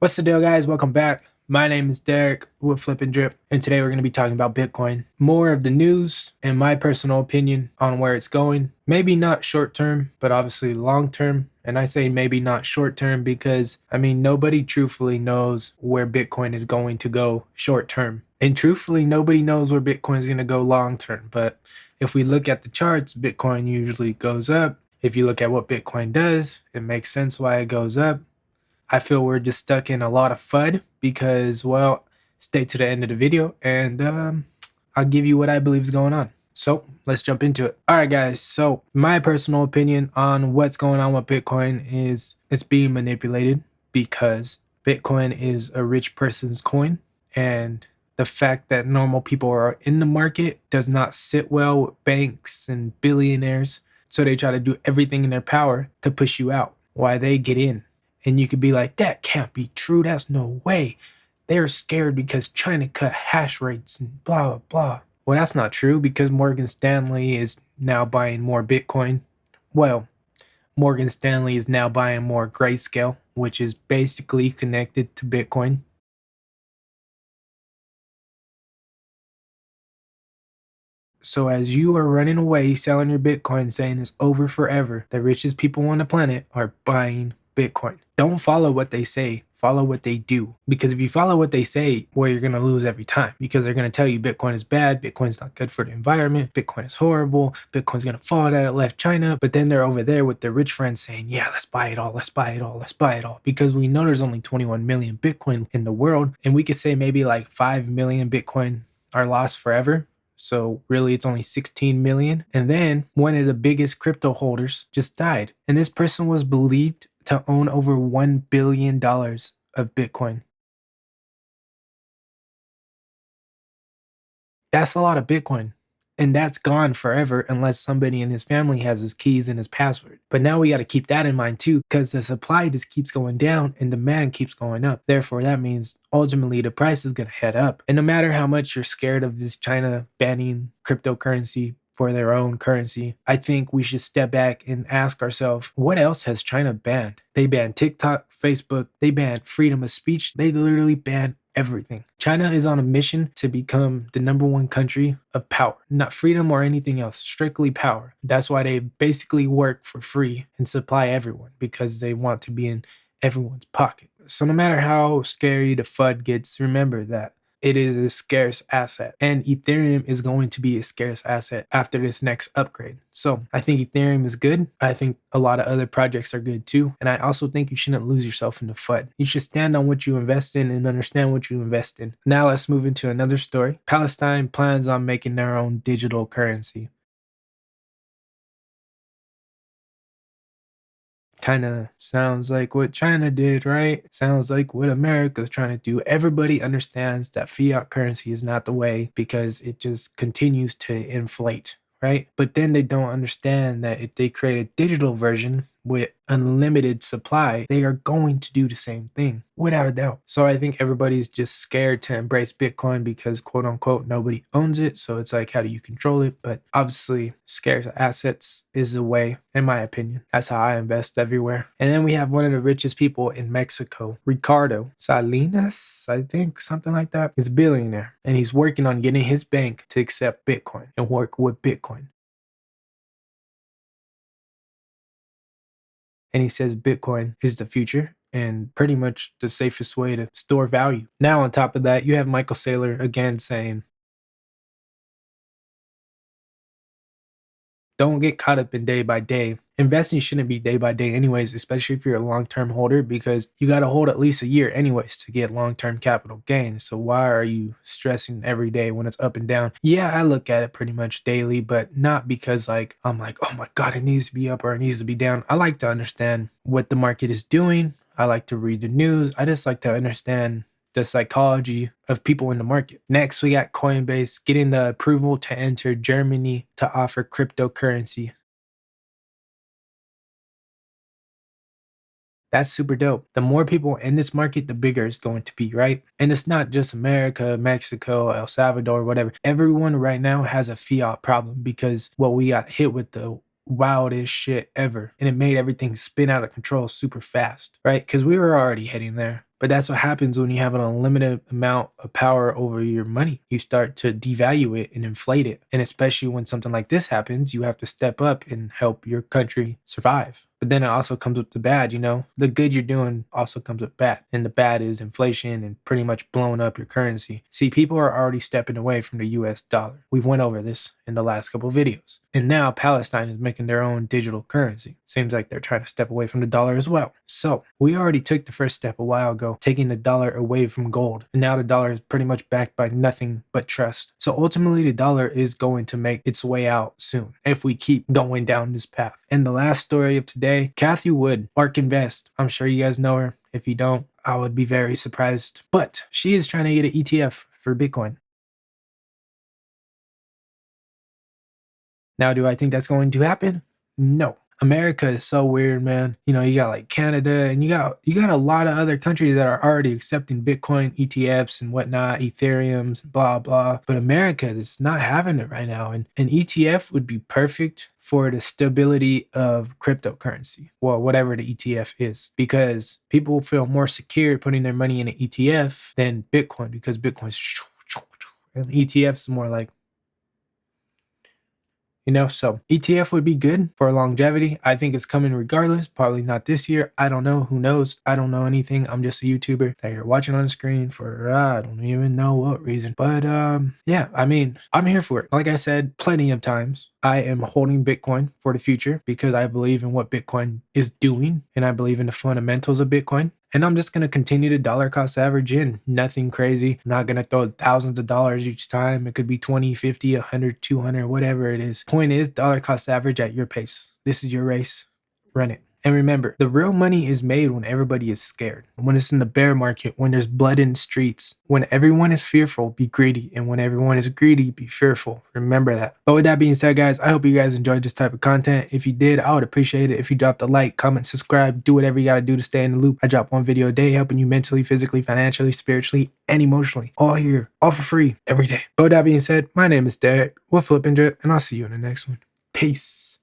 What's the deal, guys? Welcome back. My name is Derek with Flip and Drip, and today we're going to be talking about Bitcoin. More of the news and my personal opinion on where it's going. Maybe not short term, but obviously long term. And I say maybe not short term because, nobody truthfully knows where Bitcoin is going to go short term. And truthfully, nobody knows where Bitcoin is going to go long term. But if we look at the charts, Bitcoin usually goes up. If you look at what Bitcoin does, it makes sense why it goes up. I feel we're just stuck in a lot of FUD because, well, stay to the end of the video and I'll give you what I believe is going on. So let's jump into it. All right, guys. So my personal opinion on what's going on with Bitcoin is it's being manipulated because Bitcoin is a rich person's coin, and the fact that normal people are in the market does not sit well with banks and billionaires. So they try to do everything in their power to push you out while they get in. And you could be like, that can't be true. That's no way. They're scared because China cut hash rates and blah, blah, blah. Well, that's not true because Morgan Stanley is now buying more Bitcoin. Well, Morgan Stanley is now buying more Grayscale, which is basically connected to Bitcoin. So as you are running away, selling your Bitcoin, saying it's over forever, the richest people on the planet are buying Bitcoin. Don't follow what they say, follow what they do. Because if you follow what they say, well, you're going to lose every time because they're going to tell you Bitcoin is bad, Bitcoin's not good for the environment, Bitcoin is horrible, Bitcoin's going to fall that it left China. But then they're over there with their rich friends saying, yeah, let's buy it all, let's buy it all, let's buy it all. Because we know there's only 21 million Bitcoin in the world. And we could say maybe like 5 million Bitcoin are lost forever. So really it's only 16 million. And then one of the biggest crypto holders just died. And this person was believed to own over $1 billion of Bitcoin. That's a lot of Bitcoin. And that's gone forever unless somebody in his family has his keys and his password. But now we got to keep that in mind too, because the supply just keeps going down and demand keeps going up. Therefore, that means ultimately the price is going to head up. And no matter how much you're scared of this China banning cryptocurrency for their own currency, I think we should step back and ask ourselves, what else has China banned? They banned TikTok, Facebook, they banned freedom of speech, they literally banned everything. China is on a mission to become the #1 country of power, not freedom or anything else, strictly power. That's why they basically work for free and supply everyone because they want to be in everyone's pocket. So no matter how scary the FUD gets, remember that it is a scarce asset, and Ethereum is going to be a scarce asset after this next upgrade. So I think Ethereum is good. I think a lot of other projects are good too. And I also think you shouldn't lose yourself in the FUD. You should stand on what you invest in and understand what you invest in. Now let's move into another story. Palestine plans on making their own digital currency. Kind of sounds like what China did, right? Sounds like what America's trying to do. Everybody understands that fiat currency is not the way because it just continues to inflate, right? But then they don't understand that if they create a digital version with unlimited supply, they are going to do the same thing without a doubt. So I think everybody's just scared to embrace Bitcoin because quote unquote nobody owns it. So it's like, how do you control it? But obviously, scarce assets is the way, in my opinion. That's how I invest everywhere. And then we have one of the richest people in Mexico, Ricardo Salinas, I think, something like that. He's a billionaire and he's working on getting his bank to accept Bitcoin and work with Bitcoin. And he says Bitcoin is the future and pretty much the safest way to store value. Now, on top of that, you have Michael Saylor again saying, don't get caught up in day by day. Investing shouldn't be day by day, anyways, especially if you're a long term holder, because you got to hold at least a year, anyways, to get long term capital gains. So, why are you stressing every day when it's up and down? Yeah, I look at it pretty much daily, but not because, like, I'm like, oh my God, it needs to be up or it needs to be down. I like to understand what the market is doing. I like to read the news. I just like to understand the psychology of people in the market. Next, we got Coinbase getting the approval to enter Germany to offer cryptocurrency. That's super dope. The more people in this market, the bigger it's going to be, right? And it's not just America, Mexico, El Salvador, whatever. Everyone right now has a fiat problem because, well, we got hit with the wildest shit ever. And it made everything spin out of control super fast, right? Because we were already heading there. But that's what happens when you have an unlimited amount of power over your money. You start to devalue it and inflate it. And especially when something like this happens, you have to step up and help your country survive. But then it also comes with the bad, you know? The good you're doing also comes with bad. And the bad is inflation and pretty much blowing up your currency. See, people are already stepping away from the US dollar. We've went over this in the last couple of videos. And now Palestine is making their own digital currency. Seems like they're trying to step away from the dollar as well. So we already took the first step a while ago, taking the dollar away from gold. And now the dollar is pretty much backed by nothing but trust. So ultimately the dollar is going to make its way out soon if we keep going down this path. And the last story of today, Cathie Wood, ARK Invest. I'm sure you guys know her. If you don't, I would be very surprised. But she is trying to get an ETF for Bitcoin. Now, do I think that's going to happen? No. America is so weird, man. You know, you got like Canada and you got a lot of other countries that are already accepting Bitcoin ETFs and whatnot, Ethereums, blah blah. But America is not having it right now. And an ETF would be perfect for the stability of cryptocurrency, well, whatever the ETF is, because people feel more secure putting their money in an ETF than Bitcoin, because Bitcoin's and ETFs is more like, you know, so ETF would be good for longevity. I think it's coming regardless. Probably not this year. I don't know. Who knows? I don't know anything. I'm just a YouTuber that you're watching on the screen for I don't even know what reason. But yeah, I mean, I'm here for it. Like I said, plenty of times, I am holding Bitcoin for the future because I believe in what Bitcoin is doing and I believe in the fundamentals of Bitcoin. And I'm just going to continue to dollar cost average in. Nothing crazy. I'm not going to throw thousands of dollars each time. It could be 20, 50, 100, 200, whatever it is. Point is, dollar cost average at your pace. This is your race. Run it. And remember, the real money is made when everybody is scared. When it's in the bear market, when there's blood in the streets, when everyone is fearful, be greedy. And when everyone is greedy, be fearful. Remember that. But with that being said, guys, I hope you guys enjoyed this type of content. If you did, I would appreciate it if you dropped a like, comment, subscribe, do whatever you got to do to stay in the loop. I drop one video a day, helping you mentally, physically, financially, spiritually, and emotionally. All here, all for free, every day. But with that being said, my name is Derek with Flip and Drip, and I'll see you in the next one. Peace.